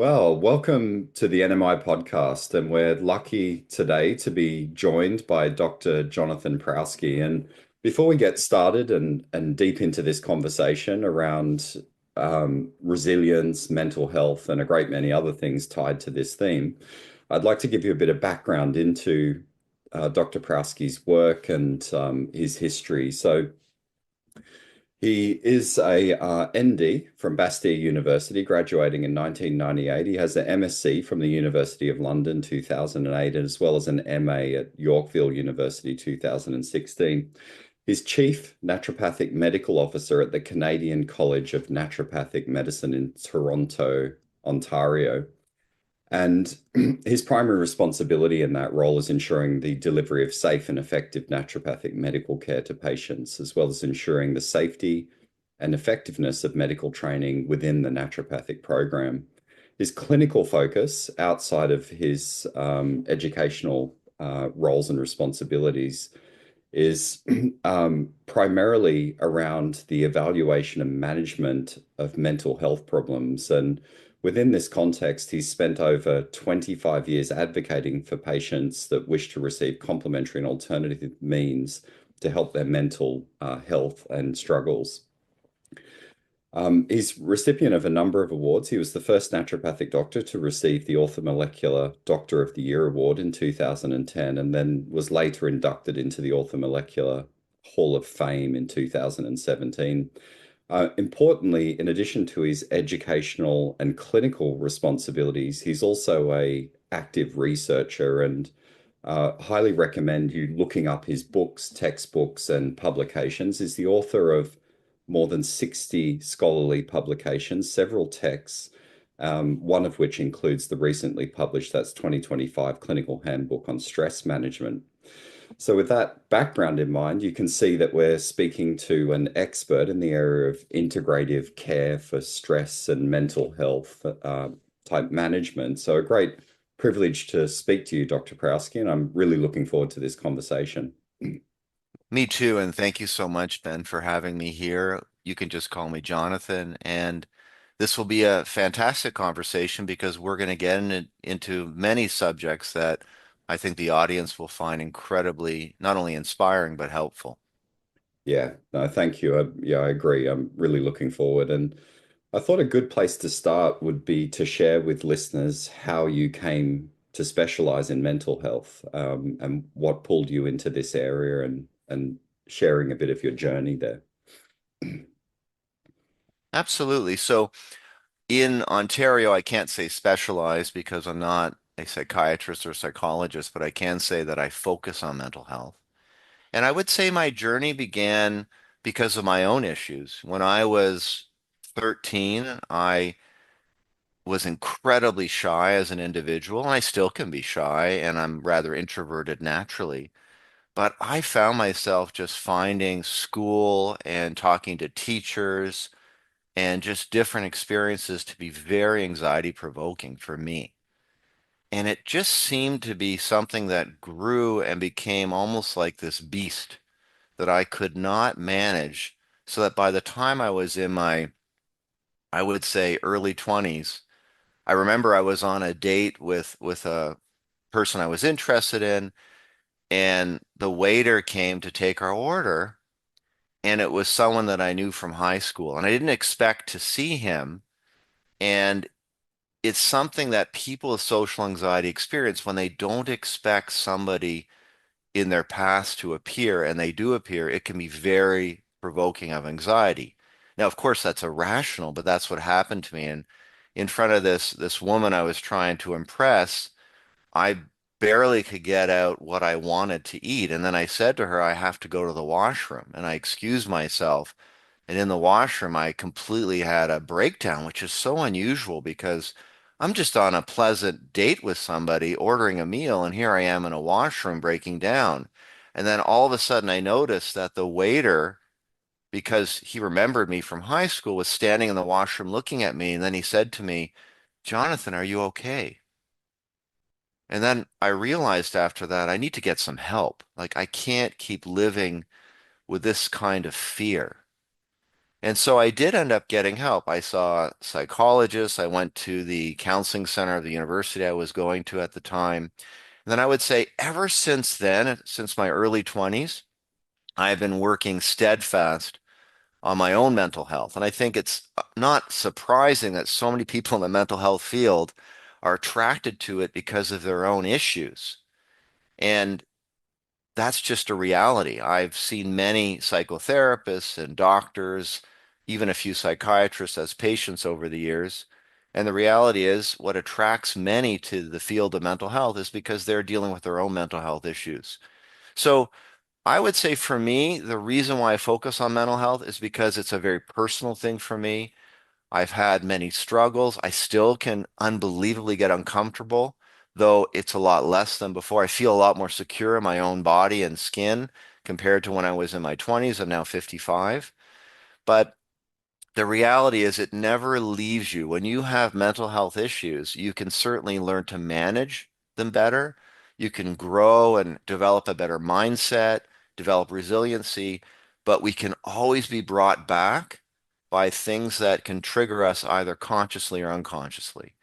Well, welcome to the NMI podcast, and we're lucky today to be joined by Dr. Jonathan Prousky. And before we get started and deep into this conversation around resilience, mental health, and a great many other things tied to this theme, I'd like to give you a bit of background into Dr. Prousky's work and his history. So, he is a ND from Bastyr University, graduating in 1998. He has an MSc from the University of London, 2008, as well as an MA at Yorkville University, 2016. He's Chief Naturopathic Medical Officer at the Canadian College of Naturopathic Medicine in Toronto, Ontario. And his primary responsibility in that role is ensuring the delivery of safe and effective naturopathic medical care to patients, as well as ensuring the safety and effectiveness of medical training within the naturopathic program. His clinical focus outside of his educational roles and responsibilities is primarily around the evaluation and management of mental health problems. And within this context, he's spent over 25 years advocating for patients that wish to receive complementary and alternative means to help their mental health and struggles. He's recipient of a number of awards. He was the first naturopathic doctor to receive the Orthomolecular Doctor of the Year award in 2010, and then was later inducted into the Orthomolecular Hall of Fame in 2017. Importantly, in addition to his educational and clinical responsibilities, he's also a active researcher, and highly recommend you looking up his books, textbooks, and publications. He's the author of more than 60 scholarly publications, several texts, one of which includes the recently published, that's 2025 Clinical Handbook on Stress Management. So with that background in mind, you can see that we're speaking to an expert in the area of integrative care for stress and mental health type management. So a great privilege to speak to you, Dr. Prousky, and I'm really looking forward to this conversation. Me too, and thank you so much, Ben, for having me here. You can just call me Jonathan, and this will be a fantastic conversation because we're going to get into many subjects that I think the audience will find incredibly not only inspiring but helpful. Yeah, no, thank you. Yeah, I agree. I'm really looking forward. And I thought a good place to start would be to share with listeners how you came to specialize in mental health, and what pulled you into this area, and sharing a bit of your journey there. Absolutely. So in Ontario, I can't say specialized because I'm not a psychiatrist or psychologist, but I can say that I focus on mental health. And I would say my journey began because of my own issues. When I was 13, I was incredibly shy as an individual, and I still can be shy, and I'm rather introverted naturally. But I found myself just finding school and talking to teachers and just different experiences to be very anxiety provoking for me. And it just seemed to be something that grew and became almost like this beast that I could not manage. So that by the time I was in my, I would say early 20s, I remember I was on a date with a person I was interested in, and the waiter came to take our order, and it was someone that I knew from high school, and I didn't expect to see him. And it's something that people with social anxiety experience when they don't expect somebody in their past to appear, and they do appear, it can be very provoking of anxiety. Now, of course, that's irrational, but that's what happened to me. And in front of this woman I was trying to impress, I barely could get out what I wanted to eat. And then I said to her, I have to go to the washroom. And I excused myself. And in the washroom, I completely had a breakdown, which is so unusual because I'm just on a pleasant date with somebody ordering a meal, and here I am in a washroom breaking down. And then all of a sudden, I noticed that the waiter, because he remembered me from high school, was standing in the washroom looking at me. And then he said to me, Jonathan, are you okay? And then I realized after that, I need to get some help. Like, I can't keep living with this kind of fear. And so I did end up getting help. I saw psychologists. I went to the counseling center of the university I was going to at the time. And then I would say ever since then, since my early 20s, I've been working steadfast on my own mental health. And I think it's not surprising that so many people in the mental health field are attracted to it because of their own issues. And that's just a reality. I've seen many psychotherapists and doctors, even a few psychiatrists as patients over the years. And the reality is, what attracts many to the field of mental health is because they're dealing with their own mental health issues. So I would say for me, the reason why I focus on mental health is because it's a very personal thing for me. I've had many struggles. I still can unbelievably get uncomfortable, though it's a lot less than before. I feel a lot more secure in my own body and skin compared to when I was in my 20s. I'm now 55. But the reality is, it never leaves you. When you have mental health issues, you can certainly learn to manage them better. You can grow and develop a better mindset, develop resiliency, but we can always be brought back by things that can trigger us either consciously or unconsciously.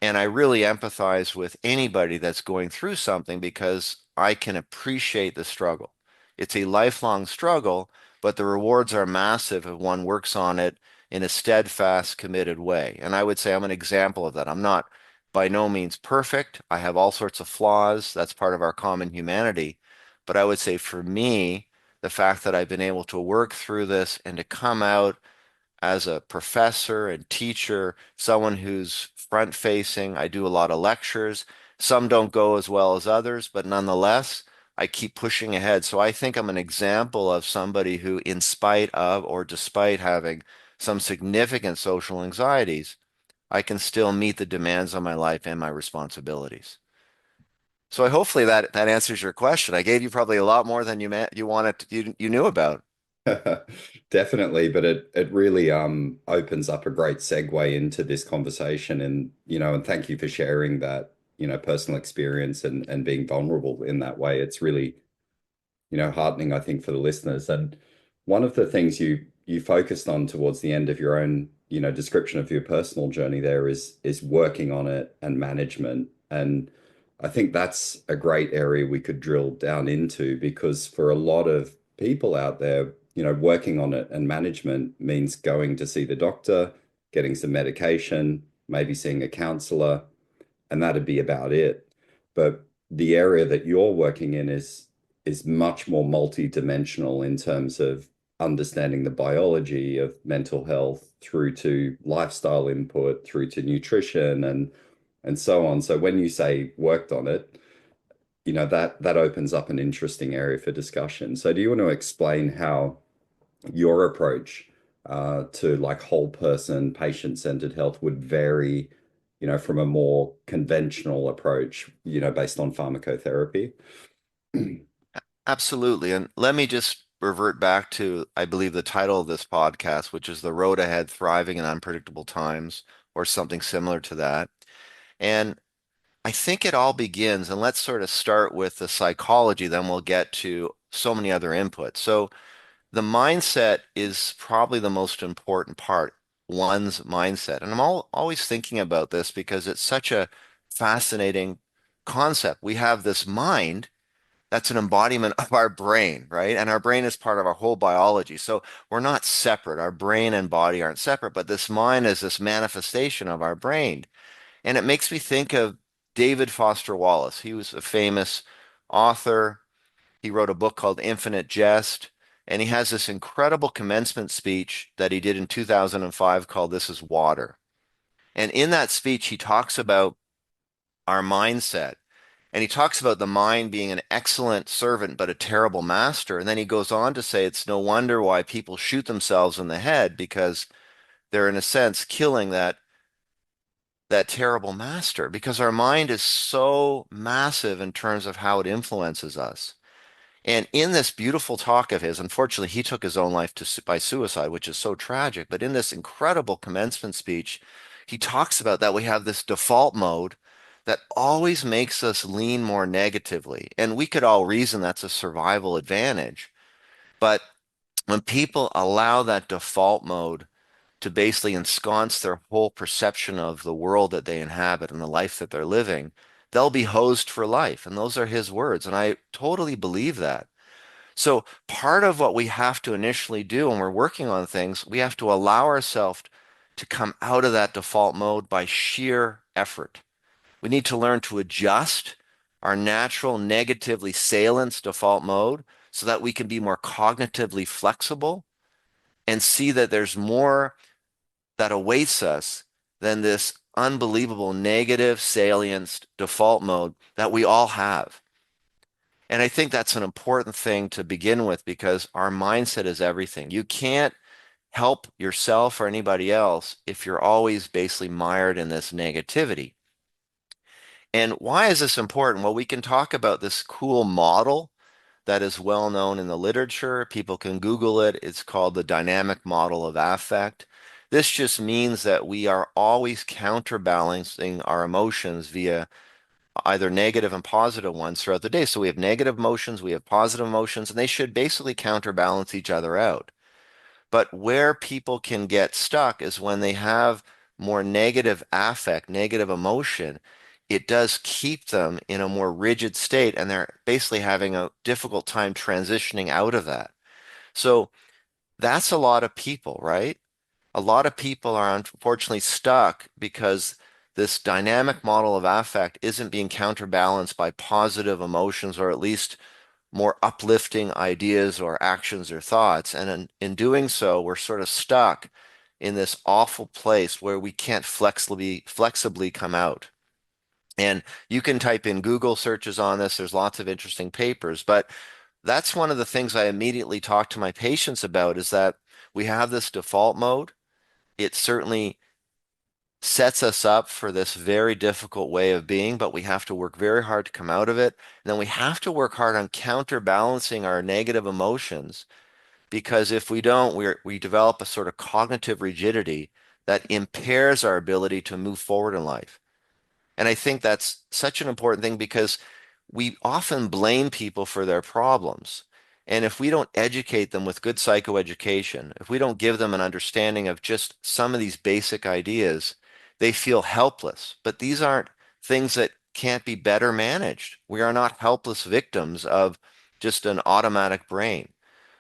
And I really empathize with anybody that's going through something because I can appreciate the struggle. It's a lifelong struggle, but the rewards are massive if one works on it in a steadfast, committed way. And I would say I'm an example of that. I'm not by no means perfect. I have all sorts of flaws. That's part of our common humanity. But I would say for me, the fact that I've been able to work through this and to come out as a professor and teacher, someone who's front facing. I do a lot of lectures. Some don't go as well as others, but nonetheless, I keep pushing ahead. So I think I'm an example of somebody who, in spite of or despite having some significant social anxieties, I can still meet the demands of my life and my responsibilities. So hopefully that answers your question. I gave you probably a lot more than you wanted you knew about. Definitely, but it really opens up a great segue into this conversation, and and thank you for sharing that, personal experience and being vulnerable in that way. It's really heartening, I think, for the listeners. And one of the things you focused on towards the end of your own, description of your personal journey there is working on it and management. And I think that's a great area we could drill down into because for a lot of people out there, working on it and management means going to see the doctor, getting some medication, maybe seeing a counselor, and that'd be about it. But the area that you're working in is much more multi-dimensional in terms of understanding the biology of mental health through to lifestyle input, through to nutrition and so on. So when you say worked on it, that opens up an interesting area for discussion. So do you want to explain how your approach to like whole person patient-centered health would vary, from a more conventional approach, based on pharmacotherapy? Absolutely. And let me just revert back to, I believe, the title of this podcast, which is The Road Ahead, Thriving in Unpredictable Times, or something similar to that. And I think it all begins, and let's sort of start with the psychology, then we'll get to so many other inputs. So the mindset is probably the most important part, one's mindset. And always thinking about this because it's such a fascinating concept. We have this mind that's an embodiment of our brain, right? And our brain is part of our whole biology. So we're not separate. Our brain and body aren't separate, but this mind is this manifestation of our brain. And it makes me think of David Foster Wallace. He was a famous author. He wrote a book called Infinite Jest. And he has this incredible commencement speech that he did in 2005 called This is Water. And in that speech, he talks about our mindset. And he talks about the mind being an excellent servant, but a terrible master. And then he goes on to say it's no wonder why people shoot themselves in the head because they're, in a sense, killing that terrible master because our mind is so massive in terms of how it influences us. And in this beautiful talk of his, unfortunately, he took his own life by suicide, which is so tragic. But in this incredible commencement speech, he talks about that we have this default mode that always makes us lean more negatively. And we could all reason that's a survival advantage. But When people allow that default mode to basically ensconce their whole perception of the world that they inhabit and the life that they're living, they'll be hosed for life. And those are his words. And I totally believe that. So part of what we have to initially do when we're working on things, we have to allow ourselves to come out of that default mode by sheer effort. We need to learn to adjust our natural negatively salience default mode so that we can be more cognitively flexible and see that there's more that awaits us than this unbelievable negative salience default mode that we all have. And I think that's an important thing to begin with because our mindset is everything. You can't help yourself or anybody else if you're always basically mired in this negativity. And why is this important? Well, we can talk about this cool model that is well known in the literature. People can Google it. It's called the dynamic model of affect. This just means that we are always counterbalancing our emotions via either negative and positive ones throughout the day. So we have negative emotions, we have positive emotions, and they should basically counterbalance each other out. But where people can get stuck is when they have more negative affect, negative emotion, it does keep them in a more rigid state, and they're basically having a difficult time transitioning out of that. So that's a lot of people, right? A lot of people are unfortunately stuck because this dynamic model of affect isn't being counterbalanced by positive emotions or at least more uplifting ideas or actions or thoughts. And in doing so, we're sort of stuck in this awful place where we can't flexibly come out. And you can type in Google searches on this. There's lots of interesting papers, but that's one of the things I immediately talk to my patients about is that we have this default mode. It certainly sets us up for this very difficult way of being, but we have to work very hard to come out of it. And then we have to work hard on counterbalancing our negative emotions because if we don't, we develop a sort of cognitive rigidity that impairs our ability to move forward in life. And I think that's such an important thing because we often blame people for their problems. And if we don't educate them with good psychoeducation, if we don't give them an understanding of just some of these basic ideas, they feel helpless. But these aren't things that can't be better managed. We are not helpless victims of just an automatic brain.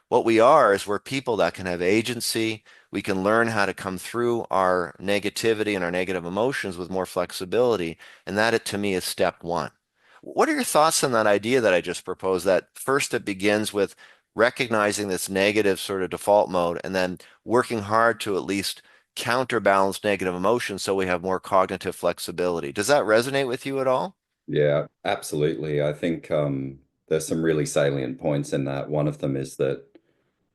What we are is we're people that can have agency. We can learn how to come through our negativity and our negative emotions with more flexibility. And that, to me, is step one. What are your thoughts on that idea that I just proposed? That first it begins with recognizing this negative sort of default mode and then working hard to at least counterbalance negative emotions so we have more cognitive flexibility. Does that resonate with you at all? Yeah, absolutely. I think there's some really salient points in that. One of them is that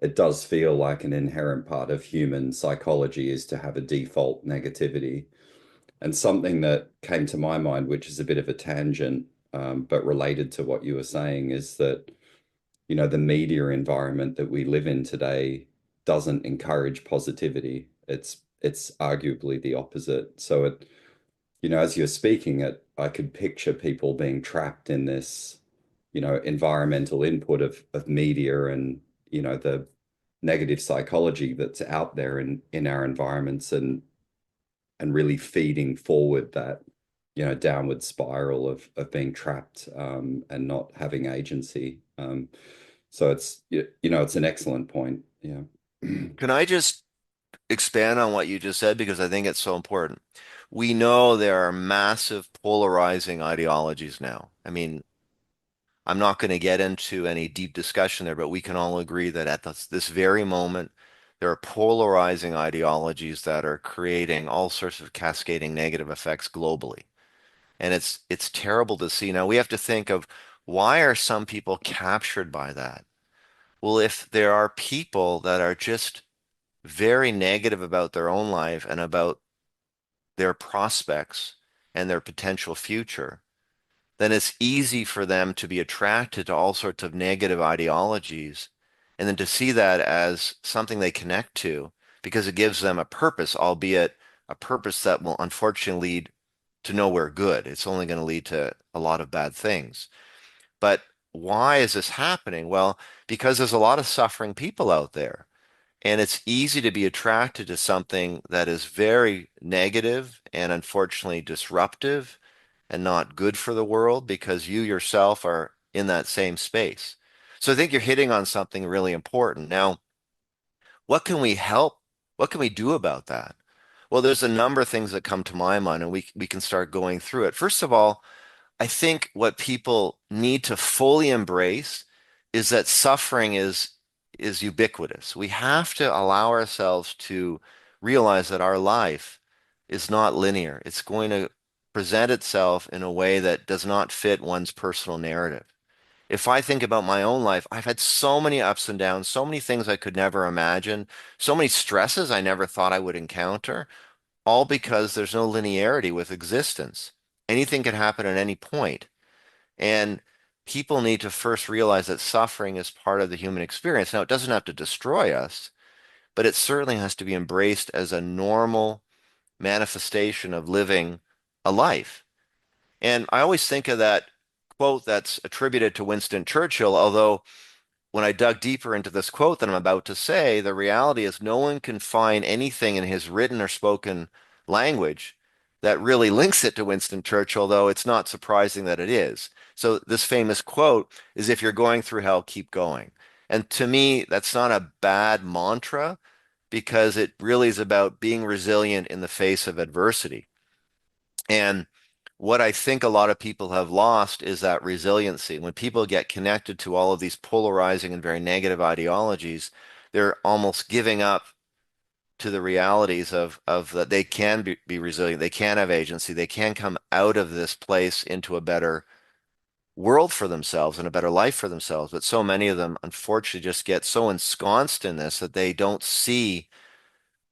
it does feel like an inherent part of human psychology is to have a default negativity. And something that came to my mind, which is a bit of a tangent, but related to what you were saying, is that, the media environment that we live in today doesn't encourage positivity. It's arguably the opposite. So as you're speaking it, I could picture people being trapped in this, environmental input of media and, the negative psychology that's out there in our environments and really feeding forward that, downward spiral of being trapped and not having agency. So it's an excellent point. Yeah. Can I just expand on what you just said because I think it's so important. We know there are massive polarizing ideologies now. I mean, I'm not going to get into any deep discussion there, but we can all agree that at this very moment, there are polarizing ideologies that are creating all sorts of cascading negative effects globally. And it's terrible to see. Now we have to think of why are some people captured by that? Well, if there are people that are just very negative about their own life and about their prospects and their potential future, then it's easy for them to be attracted to all sorts of negative ideologies and then to see that as something they connect to because it gives them a purpose, albeit a purpose that will unfortunately lead to nowhere good. It's only going to lead to a lot of bad things. But why is this happening? Well, because there's a lot of suffering people out there. And it's easy to be attracted to something that is very negative and unfortunately disruptive and not good for the world because you yourself are in that same space. So I think you're hitting on something really important. Now, what can we help? What can we do about that? Well, there's a number of things that come to my mind, and we can start going through it. First of all, I think what people need to fully embrace is that suffering is ubiquitous. We have to allow ourselves to realize that our life is not linear. It's going to present itself in a way that does not fit one's personal narrative. If I think about my own life, I've had so many ups and downs, so many things I could never imagine, so many stresses I never thought I would encounter, all because there's no linearity with existence. Anything can happen at any point. And people need to first realize that suffering is part of the human experience. Now, it doesn't have to destroy us, but it certainly has to be embraced as a normal manifestation of living a life. And I always think of that quote that's attributed to Winston Churchill, although when I dug deeper into this quote that I'm about to say, the reality is no one can find anything in his written or spoken language that really links it to Winston Churchill, though it's not surprising that it is. So this famous quote is, if you're going through hell, keep going. And to me, that's not a bad mantra because it really is about being resilient in the face of adversity. And what I think a lot of people have lost is that resiliency. When people get connected to all of these polarizing and very negative ideologies, they're almost giving up to the realities of that they can be resilient, they can have agency, they can come out of this place into a better world for themselves and a better life for themselves. But so many of them, unfortunately, just get so ensconced in this that they don't see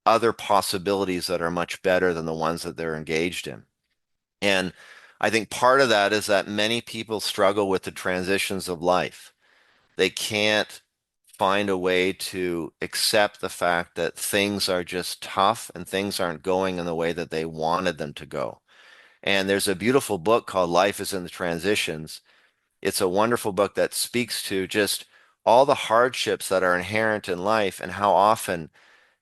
other possibilities that are much better than the ones that they're engaged in. And I think part of that is that many people struggle with the transitions of life. They can't find a way to accept the fact that things are just tough and things aren't going in the way that they wanted them to go. And there's a beautiful book called Life is in the Transitions. It's a wonderful book that speaks to just all the hardships that are inherent in life and how often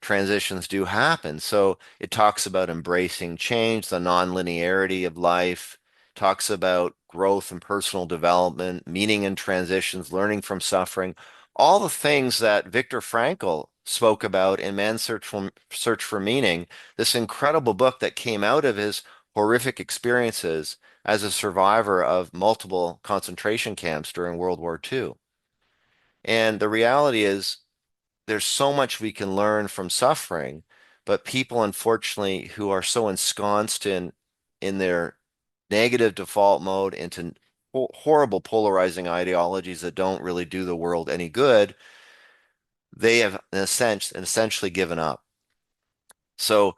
transitions do happen. So it talks about embracing change, the nonlinearity of life, talks about growth and personal development, meaning in transitions, learning from suffering, all the things that Viktor Frankl spoke about in Man's Search for Meaning, this incredible book that came out of his horrific experiences as a survivor of multiple concentration camps during World War II. And the reality is, there's so much we can learn from suffering, but people, unfortunately, who are so ensconced in their negative default mode into horrible polarizing ideologies that don't really do the world any good, they have essentially given up. So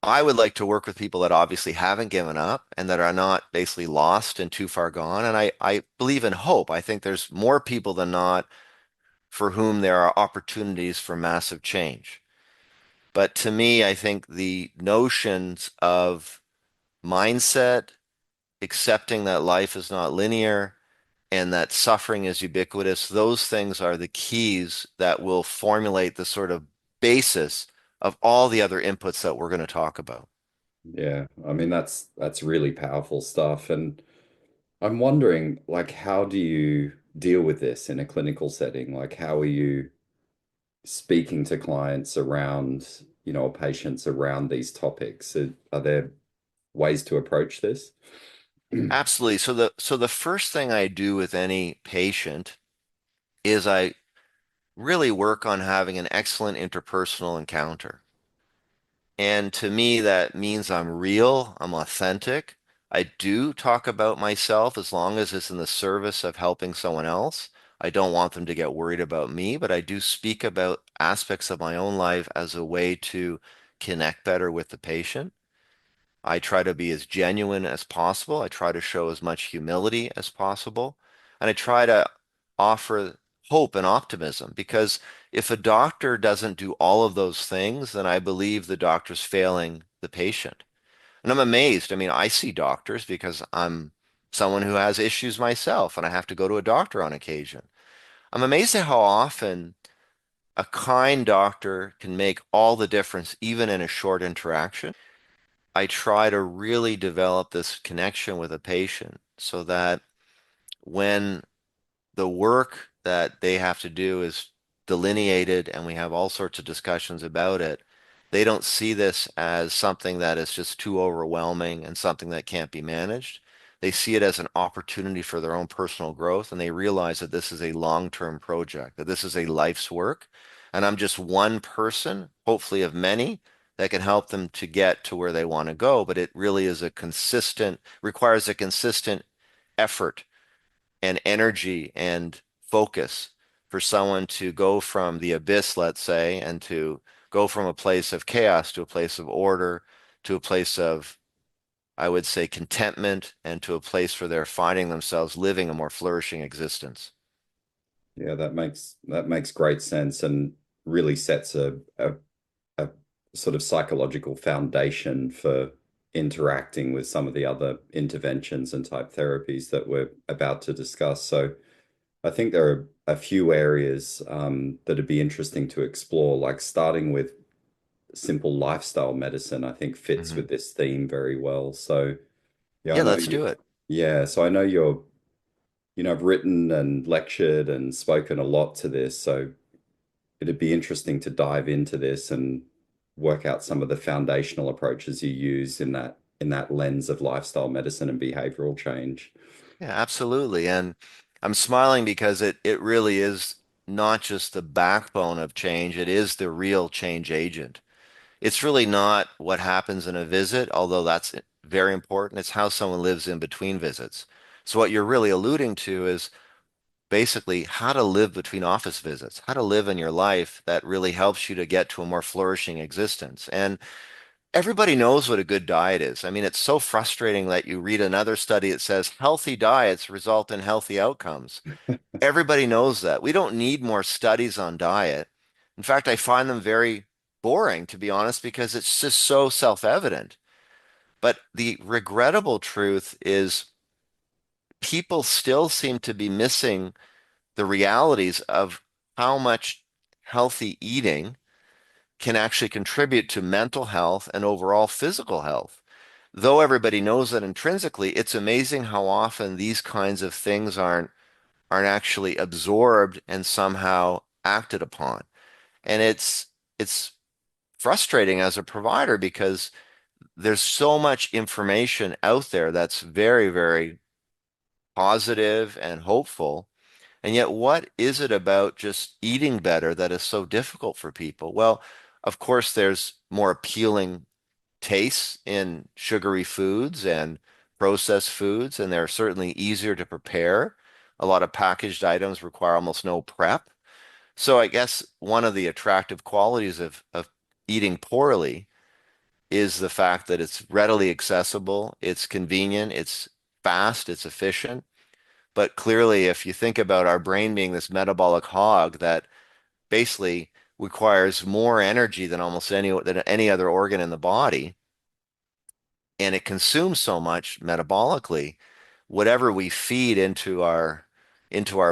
I would like to work with people that obviously haven't given up and that are not basically lost and too far gone. And I believe in hope. I think there's more people than not for whom there are opportunities for massive change. But to me, I think the notions of mindset, accepting that life is not linear and that suffering is ubiquitous, those things are the keys that will formulate the sort of basis of all the other inputs that we're going to talk about. Yeah, I mean that's really powerful stuff. And I'm wondering, like, how do you deal with this in a clinical setting? Like, how are you speaking to clients around, or patients around these topics? Are there ways to approach this? Absolutely. So the first thing I do with any patient is I really work on having an excellent interpersonal encounter. And to me, that means I'm real, I'm authentic. I do talk about myself as long as it's in the service of helping someone else. I don't want them to get worried about me, but I do speak about aspects of my own life as a way to connect better with the patient. I try to be as genuine as possible. I try to show as much humility as possible. And I try to offer hope and optimism because if a doctor doesn't do all of those things, then I believe the doctor's failing the patient. And I'm amazed. I mean, I see doctors because I'm someone who has issues myself, and I have to go to a doctor on occasion. I'm amazed at how often a kind doctor can make all the difference, even in a short interaction. I try to really develop this connection with a patient so that when the work that they have to do is delineated and we have all sorts of discussions about it, they don't see this as something that is just too overwhelming and something that can't be managed. They see it as an opportunity for their own personal growth, and they realize that this is a long-term project, that this is a life's work, and I'm just one person, hopefully of many, that can help them to get to where they want to go. But it really is requires a consistent effort and energy and focus for someone to go from the abyss, let's say, and to go from a place of chaos to a place of order, to a place of, I would say, contentment, and to a place where they're finding themselves living a more flourishing existence. Yeah, that makes great sense and really sets a sort of psychological foundation for interacting with some of the other interventions and type therapies that we're about to discuss. So I think there are a few areas that'd be interesting to explore, like starting with simple lifestyle medicine, I think fits Hmm. with this theme very well. So yeah, I Yeah, know let's you, do it. yeah, so I know I've written and lectured and spoken a lot to this. So it'd be interesting to dive into this and work out some of the foundational approaches you use in that lens of lifestyle medicine and behavioral change. Yeah, absolutely. And I'm smiling because it really is not just the backbone of change, it is the real change agent. It's really not what happens in a visit, although that's very important. It's how someone lives in between visits. So what you're really alluding to is basically how to live between office visits, how to live in your life that really helps you to get to a more flourishing existence. And everybody knows what a good diet is. I mean, it's so frustrating that you read another study that says healthy diets result in healthy outcomes. Everybody knows that. We don't need more studies on diet. In fact, I find them very boring, to be honest, because it's just so self-evident. But the regrettable truth is people still seem to be missing the realities of how much healthy eating can actually contribute to mental health and overall physical health. Though everybody knows that intrinsically, it's amazing how often these kinds of things aren't actually absorbed and somehow acted upon. And it's frustrating as a provider because there's so much information out there that's very, very positive and hopeful. And yet, what is it about just eating better that is so difficult for people? Well, of course, there's more appealing tastes in sugary foods and processed foods, and they're certainly easier to prepare. A lot of packaged items require almost no prep. So I guess one of the attractive qualities of eating poorly is the fact that it's readily accessible, it's convenient, it's fast, it's efficient. But clearly, if you think about our brain being this metabolic hog that basically requires more energy than any other organ in the body, and it consumes so much metabolically, whatever we feed into our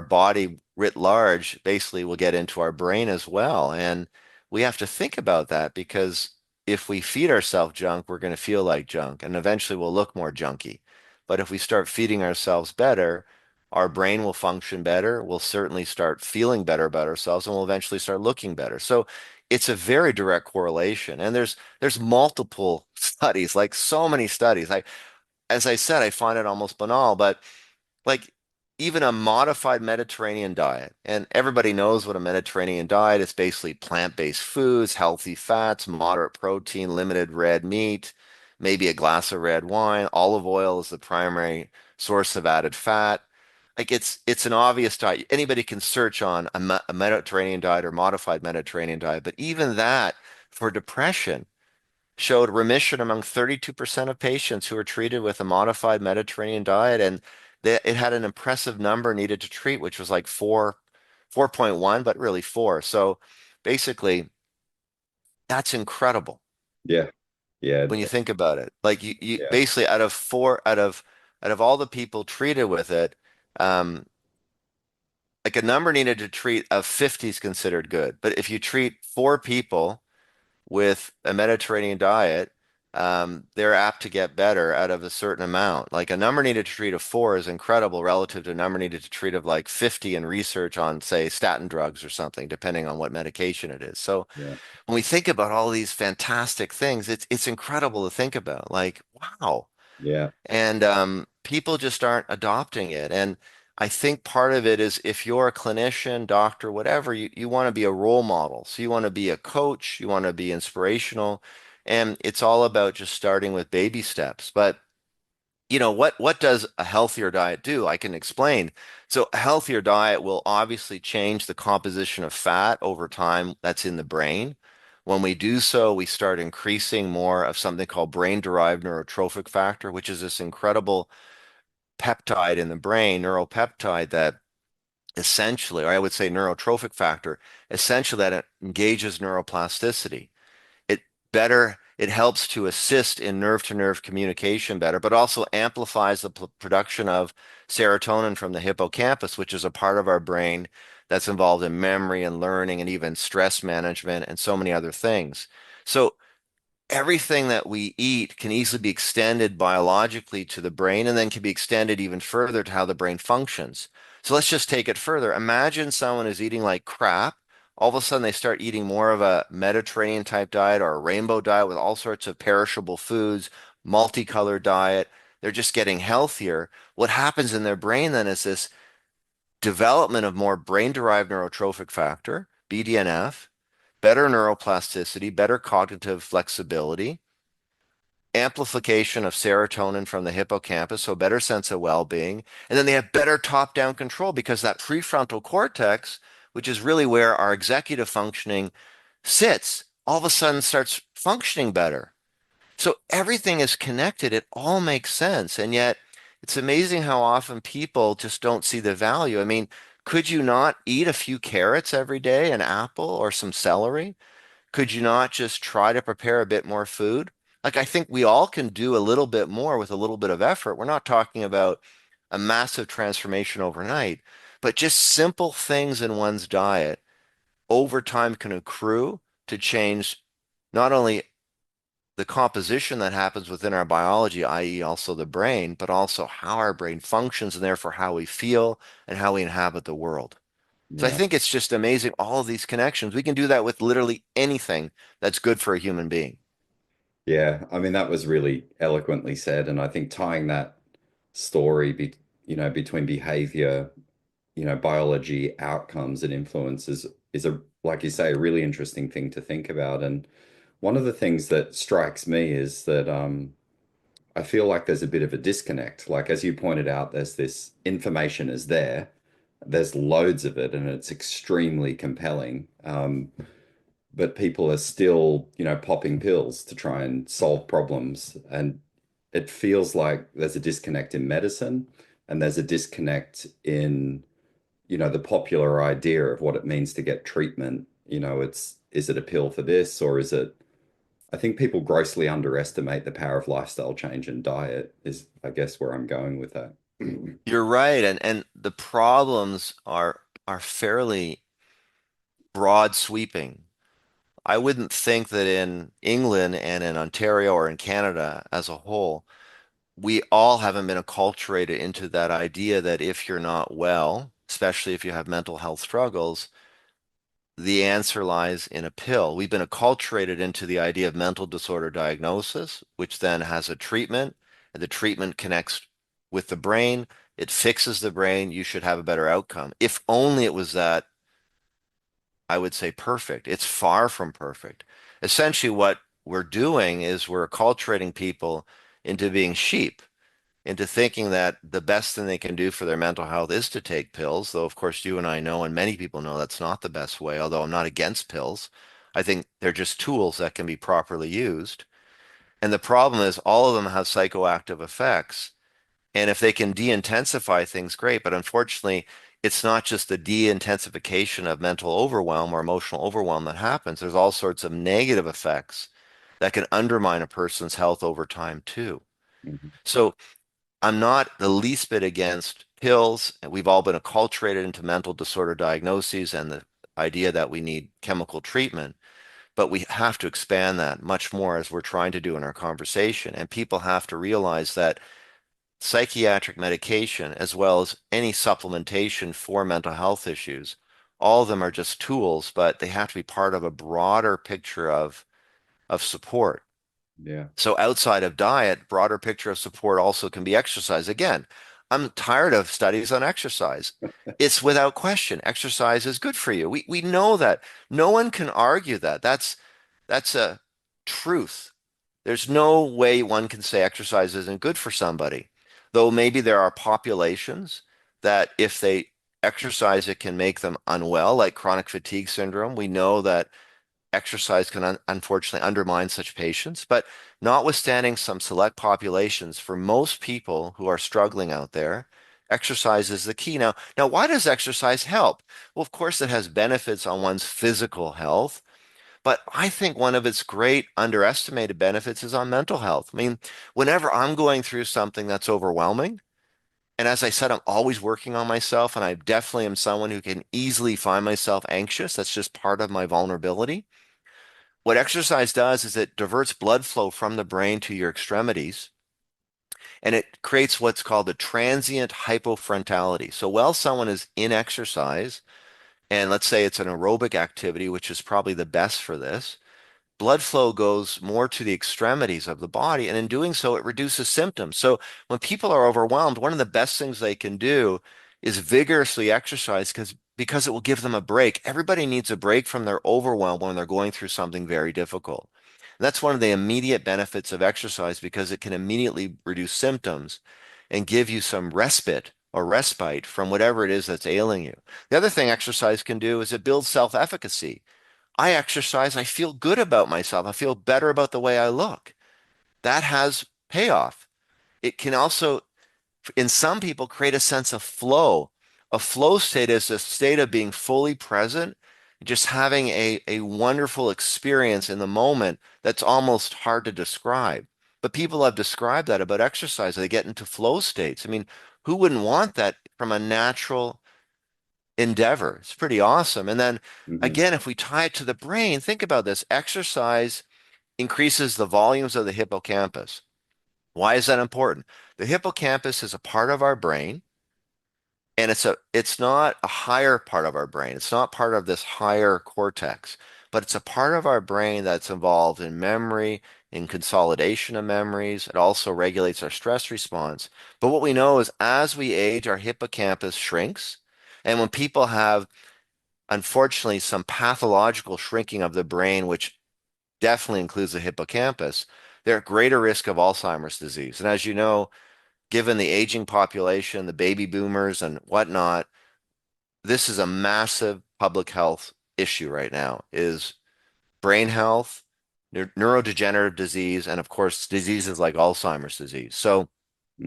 body writ large basically will get into our brain as well. And we have to think about that because if we feed ourselves junk, we're going to feel like junk and eventually we'll look more junky. But if we start feeding ourselves better, our brain will function better. We'll certainly start feeling better about ourselves and we'll eventually start looking better. So it's a very direct correlation. And there's multiple studies, like so many studies. As I said, I find it almost banal, but like even a modified Mediterranean diet, and everybody knows what a Mediterranean diet is basically plant-based foods, healthy fats, moderate protein, limited red meat, maybe a glass of red wine. Olive oil is the primary source of added fat. Like it's an obvious diet. Anybody can search on a Mediterranean diet or modified Mediterranean diet, but even that for depression showed remission among 32% of patients who were treated with a modified Mediterranean diet, and it had an impressive number needed to treat, which was like 4.1, but really 4. So basically, that's incredible Yeah, yeah, when you think about it. Like you yeah, basically out of out of all the people treated with it, um, like a number needed to treat of 50 is considered good. But if you treat four people with a Mediterranean diet, they're apt to get better out of a certain amount. Like a number needed to treat of four is incredible relative to a number needed to treat of like 50 in research on, say, statin drugs or something, depending on what medication it is. So Yeah. when we think about all these fantastic things, it's incredible to think about. Like, wow. Yeah. And people just aren't adopting it. And I think part of it is if you're a clinician, doctor, whatever, you want to be a role model. So you want to be a coach, you want to be inspirational. And it's all about just starting with baby steps. But what does a healthier diet do? I can explain. So a healthier diet will obviously change the composition of fat over time that's in the brain. When we do so, we start increasing more of something called brain-derived neurotrophic factor, which is this incredible peptide in the brain, neuropeptide that essentially, or I would say neurotrophic factor, essentially that it engages neuroplasticity. It it helps to assist in nerve-to-nerve communication better, but also amplifies the production of serotonin from the hippocampus, which is a part of our brain that's involved in memory and learning and even stress management and so many other things. So everything that we eat can easily be extended biologically to the brain and then can be extended even further to how the brain functions. So let's just take it further. Imagine someone is eating like crap. All of a sudden, they start eating more of a Mediterranean type diet or a rainbow diet with all sorts of perishable foods, multicolored diet. They're just getting healthier. What happens in their brain then is this development of more brain-derived neurotrophic factor, BDNF, better neuroplasticity, better cognitive flexibility, amplification of serotonin from the hippocampus, so better sense of well-being. And then they have better top-down control because that prefrontal cortex, which is really where our executive functioning sits, all of a sudden starts functioning better. So everything is connected. It all makes sense. And yet it's amazing how often people just don't see the value. I mean, could you not eat a few carrots every day, an apple or some celery? Could you not just try to prepare a bit more food? Like, I think we all can do a little bit more with a little bit of effort. We're not talking about a massive transformation overnight, but just simple things in one's diet over time can accrue to change not only the composition that happens within our biology, i.e., also the brain, but also how our brain functions and therefore how we feel and how we inhabit the world. So I Yeah. think it's just amazing, all of these connections. We can do that with literally anything that's good for a human being. Yeah. I mean, that was really eloquently said. And I think tying that story between behavior, biology, outcomes and influences is a, like you say, a really interesting thing to think about. And one of the things that strikes me is that I feel like there's a bit of a disconnect. Like as you pointed out, there's this information is there. There's loads of it and it's extremely compelling. But people are still, popping pills to try and solve problems. And it feels like there's a disconnect in medicine and there's a disconnect in, the popular idea of what it means to get treatment. Is it a pill for this or is it I think people grossly underestimate the power of lifestyle change and diet is, I guess, where I'm going with that. You're right, and the problems are fairly broad sweeping. I wouldn't think that in England and in Ontario or in Canada as a whole, we all haven't been acculturated into that idea that if you're not well, especially if you have mental health struggles, the answer lies in a pill. We've been acculturated into the idea of mental disorder diagnosis, which then has a treatment, and the treatment connects with the brain. It fixes the brain. You should have a better outcome. If only it was that, I would say perfect. It's far from perfect. Essentially, what we're doing is we're acculturating people into being sheep, into thinking that the best thing they can do for their mental health is to take pills, though, of course, you and I know, and many people know that's not the best way, although I'm not against pills. I think they're just tools that can be properly used. And the problem is all of them have psychoactive effects. And if they can de-intensify things, great. But unfortunately, it's not just the de-intensification of mental overwhelm or emotional overwhelm that happens. There's all sorts of negative effects that can undermine a person's health over time too. Mhm. So I'm not the least bit against pills. And we've all been acculturated into mental disorder diagnoses and the idea that we need chemical treatment. But we have to expand that much more as we're trying to do in our conversation. And people have to realize that psychiatric medication, as well as any supplementation for mental health issues, all of them are just tools, but they have to be part of a broader picture of support. Yeah. So outside of diet, broader picture of support also can be exercise. Again, I'm tired of studies on exercise. It's without question, exercise is good for you. We know that. No one can argue that. That's a truth. There's no way one can say exercise isn't good for somebody. Though maybe there are populations that if they exercise, it can make them unwell, like chronic fatigue syndrome. We know that exercise can unfortunately undermine such patients. But notwithstanding some select populations, for most people who are struggling out there, exercise is the key. Now, why does exercise help? Well, of course, it has benefits on one's physical health. But I think one of its great underestimated benefits is on mental health. I mean, whenever I'm going through something that's overwhelming, and as I said, I'm always working on myself, and I definitely am someone who can easily find myself anxious. That's just part of my vulnerability. What exercise does is it diverts blood flow from the brain to your extremities, and it creates what's called a transient hypofrontality. So while someone is in exercise, and let's say it's an aerobic activity, which is probably the best for this, blood flow goes more to the extremities of the body, and in doing so, it reduces symptoms. So when people are overwhelmed, one of the best things they can do is vigorously exercise because it will give them a break. Everybody needs a break from their overwhelm when they're going through something very difficult. And that's one of the immediate benefits of exercise because it can immediately reduce symptoms and give you some respite or respite from whatever it is that's ailing you. The other thing exercise can do is it builds self-efficacy. I exercise, I feel good about myself. I feel better about the way I look. That has payoff. It can also, in some people, create a sense of flow. A flow state is a state of being fully present, just having a wonderful experience in the moment that's almost hard to describe. But people have described that about exercise. They get into flow states. I mean, who wouldn't want that from a natural endeavor? It's pretty awesome. And then Hmm. again, if we tie it to the brain, think about this. Exercise increases the volumes of the hippocampus. Why is that important? The hippocampus is a part of our brain, and it's not a higher part of our brain. It's not part of this higher cortex, but it's a part of our brain that's involved in memory, in consolidation of memories. It also regulates our stress response. But what we know is as we age, our hippocampus shrinks. And when people have, unfortunately, some pathological shrinking of the brain, which definitely includes the hippocampus, they're at greater risk of Alzheimer's disease. And as you know, given the aging population, the baby boomers and whatnot, this is a massive public health issue right now, is brain health, neurodegenerative disease, and of course, diseases like Alzheimer's disease. So Hmm.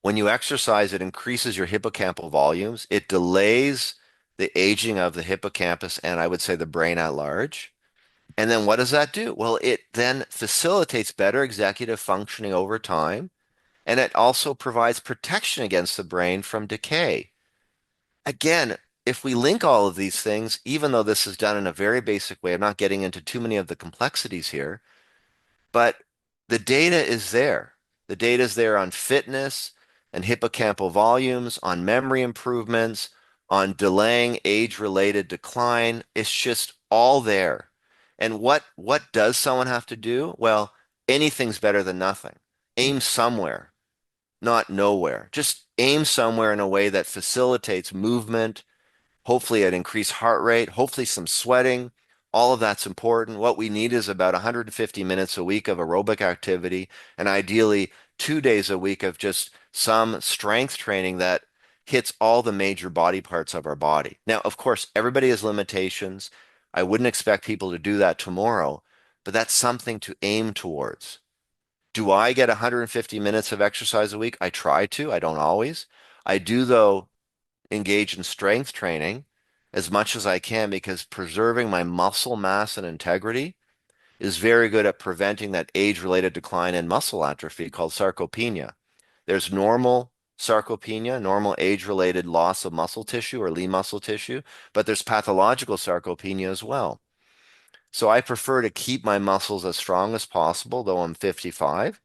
when you exercise, it increases your hippocampal volumes. It delays the aging of the hippocampus and I would say the brain at large. And then what does that do? Well, it then facilitates better executive functioning over time, and it also provides protection against the brain from decay. Again, if we link all of these things, even though this is done in a very basic way, I'm not getting into too many of the complexities here, but the data is there. The data is there on fitness and hippocampal volumes, on memory improvements, on delaying age-related decline. It's just all there. And what does someone have to do? Well, anything's better than nothing. Aim somewhere, not nowhere. Just aim somewhere in a way that facilitates movement, hopefully at increased heart rate, hopefully some sweating. All of that's important. What we need is about 150 minutes a week of aerobic activity, and ideally 2 days a week of just some strength training that hits all the major body parts of our body. Now, of course, everybody has limitations. I wouldn't expect people to do that tomorrow, but that's something to aim towards. Do I get 150 minutes of exercise a week? I try to. I don't always. I do, though, engage in strength training as much as I can because preserving my muscle mass and integrity is very good at preventing that age-related decline in muscle atrophy called sarcopenia. There's normal sarcopenia, normal age-related loss of muscle tissue or lean muscle tissue, but there's pathological sarcopenia as well. So I prefer to keep my muscles as strong as possible, though I'm 55,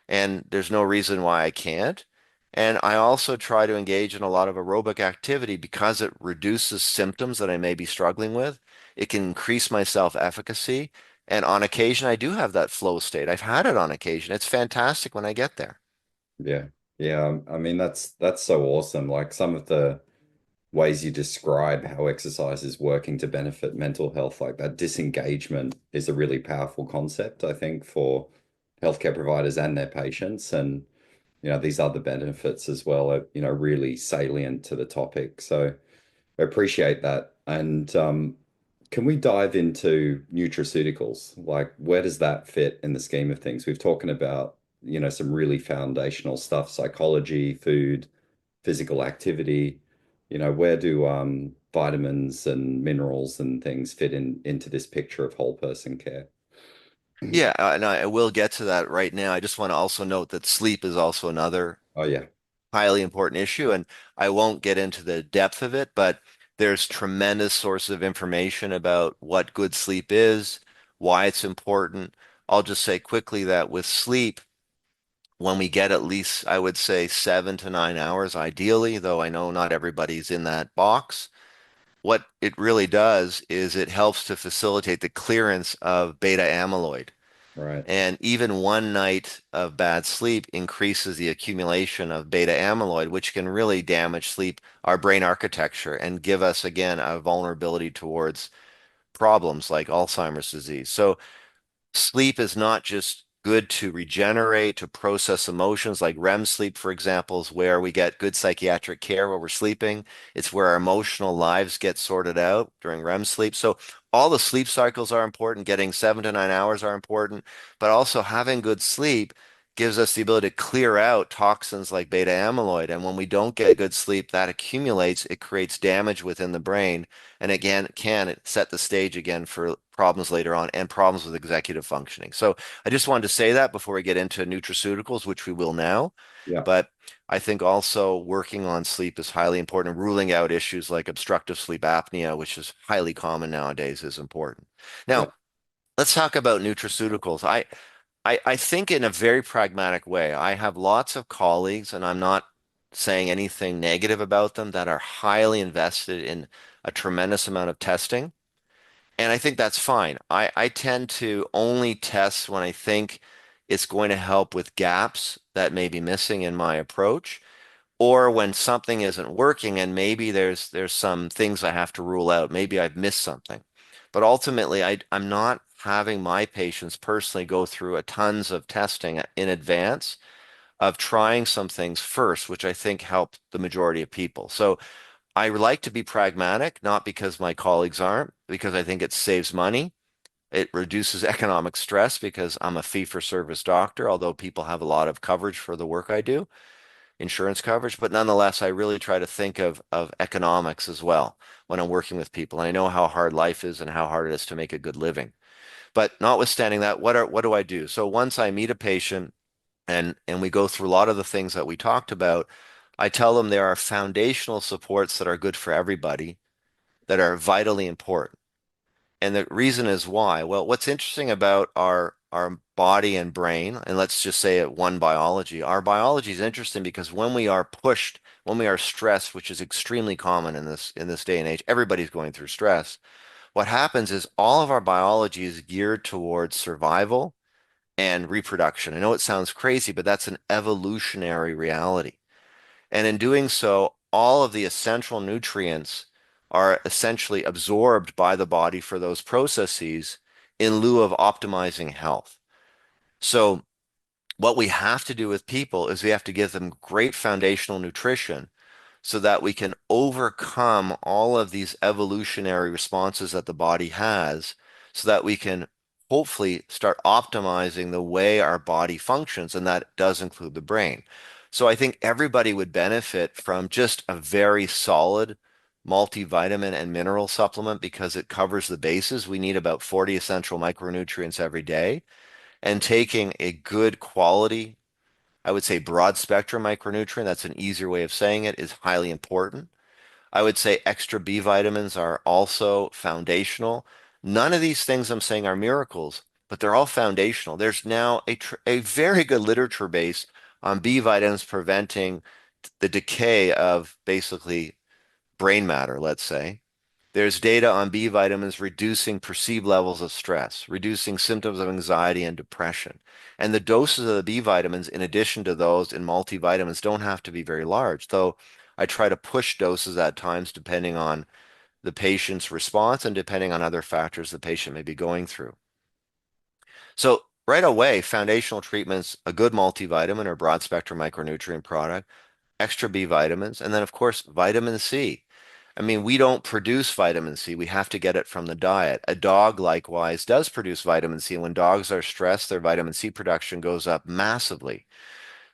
and there's no reason why I can't. And I also try to engage in a lot of aerobic activity because it reduces symptoms that I may be struggling with. It can increase my self-efficacy. And on occasion, I do have that flow state. I've had it on occasion. It's fantastic when I get there. Yeah. Yeah. I mean, that's so awesome. Like some of the ways you describe how exercise is working to benefit mental health, like that disengagement is a really powerful concept, I think, for healthcare providers and their patients. And, these other benefits as well are, really salient to the topic. So I appreciate that. And can we dive into nutraceuticals? Like, where does that fit in the scheme of things? We've talking about, some really foundational stuff, psychology, food, physical activity. Where do vitamins and minerals and things fit into this picture of whole person care? Yeah, and I will get to that right now. I just want to also note that sleep is also another Oh yeah, highly important issue, and I won't get into the depth of it, but there's tremendous sources of information about what good sleep is, why it's important. I'll just say quickly that with sleep, when we get at least, I would say 7 to 9 hours ideally, though I know not everybody's in that box. What it really does is it helps to facilitate the clearance of beta amyloid. right, And even one night of bad sleep increases the accumulation of beta amyloid, which can really damage sleep, our brain architecture, and give us, again, a vulnerability towards problems like Alzheimer's disease. So sleep is not just good to regenerate, to process emotions, like REM sleep, for example, is where we get good psychiatric care while we're sleeping. It's where our emotional lives get sorted out during REM sleep. So all the sleep cycles are important. Getting 7 to 9 hours are important, but also having good sleep gives us the ability to clear out toxins like beta amyloid. And when we don't get good sleep, that accumulates, it creates damage within the brain, and again, can set the stage again for problems later on and problems with executive functioning. So I just wanted to say that before we get into nutraceuticals, which we will now. yeah, But I think also working on sleep is highly important. Ruling out issues like obstructive sleep apnea, which is highly common nowadays, is important. yeah, Now, let's talk about nutraceuticals. I think in a very pragmatic way, I have lots of colleagues, and I'm not saying anything negative about them, that are highly invested in a tremendous amount of testing. And I think that's fine. I tend to only test when I think it's going to help with gaps that may be missing in my approach, or when something isn't working and maybe there's some things I have to rule out. Maybe I've missed something. But ultimately, I'm not having my patients personally go through a tons of testing in advance of trying some things first, which I think help the majority of people. So I like to be pragmatic, not because my colleagues aren't, because I think it saves money. It reduces economic stress because I'm a fee-for-service doctor, although people have a lot of coverage for the work I do, insurance coverage. But nonetheless, I really try to think of economics as well when I'm working with people. And I know how hard life is and how hard it is to make a good living. But notwithstanding that, what do I do? So once I meet a patient and we go through a lot of the things that we talked about, I tell them there are foundational supports that are good for everybody, that are vitally important. And the reason is why. Well, what's interesting about our body and brain, and let's just say it one biology, our biology is interesting because when we are pushed, when we are stressed, which is extremely common in this day and age, everybody's going through stress. What happens is all of our biology is geared towards survival and reproduction. I know it sounds crazy, but that's an evolutionary reality. And in doing so, all of the essential nutrients are essentially absorbed by the body for those processes in lieu of optimizing health. So, what we have to do with people is we have to give them great foundational nutrition so that we can overcome all of these evolutionary responses that the body has, so that we can hopefully start optimizing the way our body functions, and that does include the brain. So I think everybody would benefit from just a very solid multivitamin and mineral supplement because it covers the bases. We need about 40 essential micronutrients every day, and taking a good quality I would say broad spectrum micronutrient, that's an easier way of saying it, is highly important. I would say extra B vitamins are also foundational. None of these things I'm saying are miracles, but they're all foundational. There's now a very good literature base on B vitamins preventing the decay of basically brain matter, let's say. There's data on B vitamins reducing perceived levels of stress, reducing symptoms of anxiety and depression. And the doses of the B vitamins, in addition to those in multivitamins, don't have to be very large, though I try to push doses at times depending on the patient's response and depending on other factors the patient may be going through. So right away, foundational treatments, a good multivitamin or broad spectrum micronutrient product, extra B vitamins, and then of course, vitamin C. I mean, we don't produce vitamin C. We have to get it from the diet. A dog, likewise, does produce vitamin C. When dogs are stressed, their vitamin C production goes up massively.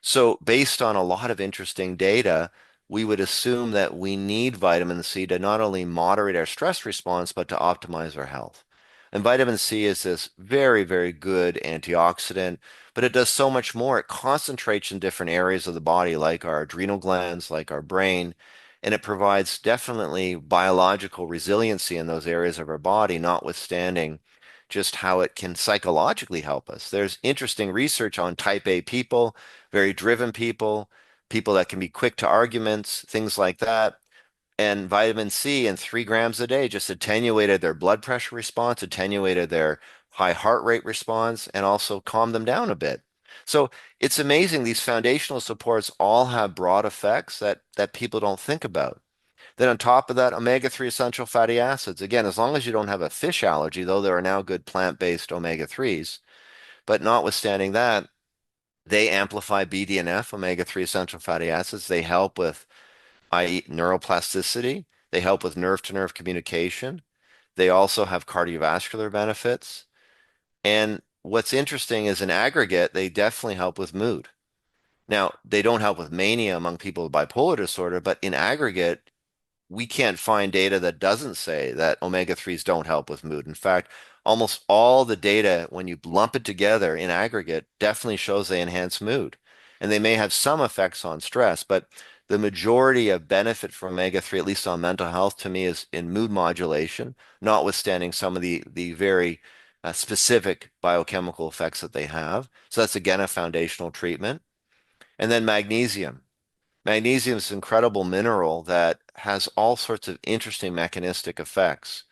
So, based on a lot of interesting data, we would assume that we need vitamin C to not only moderate our stress response, but to optimize our health. And vitamin C is this very, very good antioxidant, but it does so much more. It concentrates in different areas of the body, like our adrenal glands, like our brain, and it provides definitely biological resiliency in those areas of our body, notwithstanding just how it can psychologically help us. There's interesting research on type A people, very driven people, people that can be quick to arguments, things like that. And vitamin C in 3 grams a day just attenuated their blood pressure response, attenuated their high heart rate response, and also calmed them down a bit. So it's amazing these foundational supports all have broad effects that people don't think about. Then on top of that, omega-3 essential fatty acids. Again, as long as you don't have a fish allergy, though there are now good plant-based omega-3s, but notwithstanding that, they amplify BDNF, omega-3 essential fatty acids. They help with, i.e., neuroplasticity. They help with nerve-to-nerve communication. They also have cardiovascular benefits. And what's interesting is in aggregate, they definitely help with mood. Now, they don't help with mania among people with bipolar disorder, but in aggregate, we can't find data that doesn't say that omega-3s don't help with mood. In fact, almost all the data, when you lump it together in aggregate, definitely shows they enhance mood. And they may have some effects on stress, but the majority of benefit from omega-3, at least on mental health, to me is in mood modulation, notwithstanding some of the very specific biochemical effects that they have. So that's again a foundational treatment. And then magnesium. Magnesium is an incredible mineral that has all sorts of interesting mechanistic effects.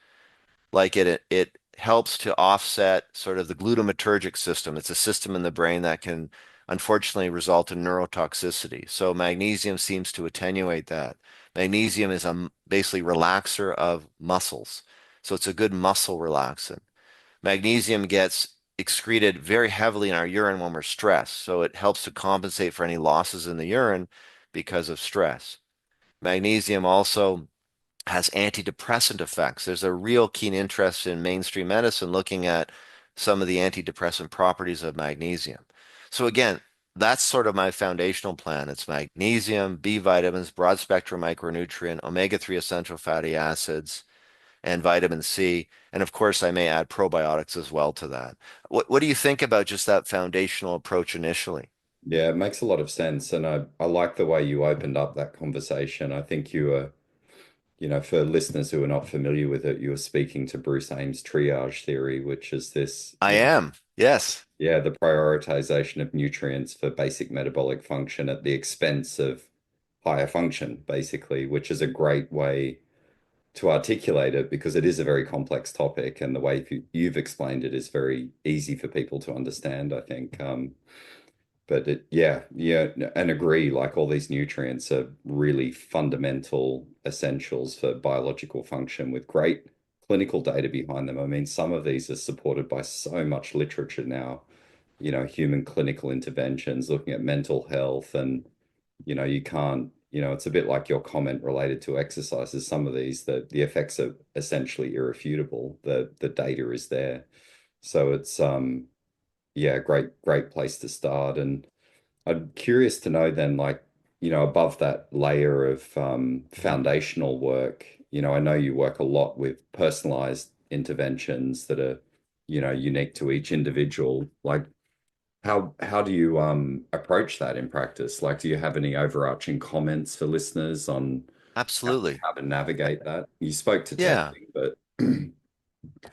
Like it helps to offset sort of the glutamatergic system. It's a system in the brain that can unfortunately result in neurotoxicity. So magnesium seems to attenuate that. Magnesium is a basically relaxer of muscles. So it's a good muscle relaxant. Magnesium gets excreted very heavily in our urine when we're stressed. So it helps to compensate for any losses in the urine because of stress. Magnesium also has antidepressant effects. There's a real keen interest in mainstream medicine looking at some of the antidepressant properties of magnesium. So again, that's sort of my foundational plan. It's magnesium, B vitamins, broad spectrum micronutrient, omega-3 essential fatty acids, and vitamin C. And of course, I may add probiotics as well to that. What do you think about just that foundational approach initially? Yeah, it makes a lot of sense. And I like the way you opened up that conversation. I think you were, for listeners who are not familiar with it, you were speaking to Bruce Ames' triage theory, which is this, I am. Yes. yeah, the prioritization of nutrients for basic metabolic function at the expense of higher function, basically, which is a great way to articulate it because it is a very complex topic. And the way you've explained it is very easy for people to understand, I think. But yeah, and agree, like all these nutrients are really fundamental essentials for biological function with great clinical data behind them. I mean, some of these are supported by so much literature now, human clinical interventions, looking at mental health, and, you can't, it's a bit like your comment related to exercises. Some of these, the effects are essentially irrefutable. The data is there. So it's yeah, great place to start. And I'm curious to know then, like, above that layer of foundational work, I know you work a lot with personalized interventions that are, unique to each individual. Like, how do you approach that in practice? Like, do you have any overarching comments for listeners on Absolutely. how to navigate that? You spoke to Yeah. testing, but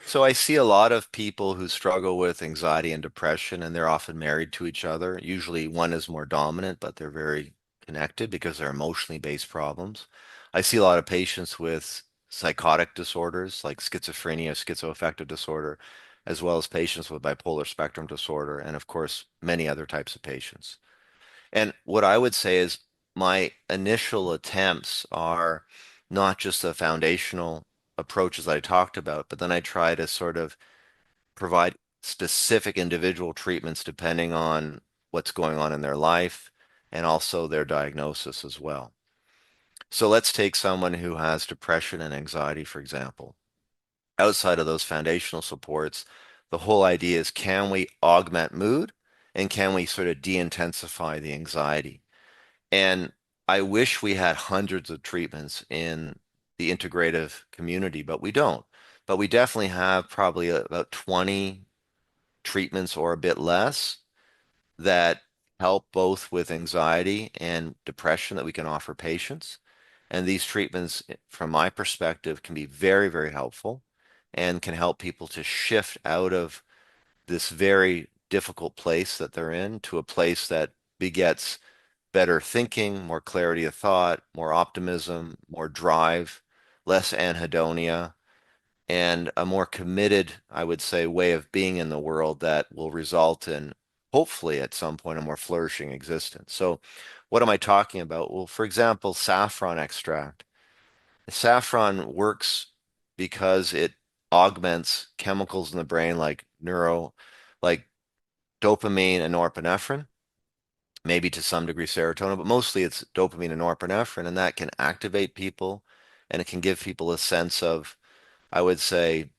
So I see a lot of people who struggle with anxiety and depression, and they're often married to each other. Usually one is more dominant, but they're very connected because they're emotionally based problems. I see a lot of patients with psychotic disorders like schizophrenia, schizoaffective disorder, as well as patients with bipolar spectrum disorder, and of course, many other types of patients. And what I would say is my initial attempts are not just the foundational approaches I talked about, but then I try to sort of provide specific individual treatments depending on what's going on in their life and also their diagnosis as well. So let's take someone who has depression and anxiety, for example. Outside of those foundational supports, the whole idea is can we augment mood and can we sort of de-intensify the anxiety? And I wish we had hundreds of treatments in the integrative community, but we don't. But we definitely have probably about 20 treatments or a bit less that help both with anxiety and depression that we can offer patients. And these treatments, from my perspective, can be very, very helpful and can help people to shift out of this very difficult place that they're in to a place that begets better thinking, more clarity of thought, more optimism, more drive, less anhedonia, and a more committed, I would say, way of being in the world that will result in, hopefully, at some point, a more flourishing existence. So, what am I talking about? Well, for example, saffron extract. Saffron works because it augments chemicals in the brain like dopamine and norepinephrine, maybe to some degree serotonin, but mostly it's dopamine and norepinephrine, and that can activate people and it can give people a sense of, I would say,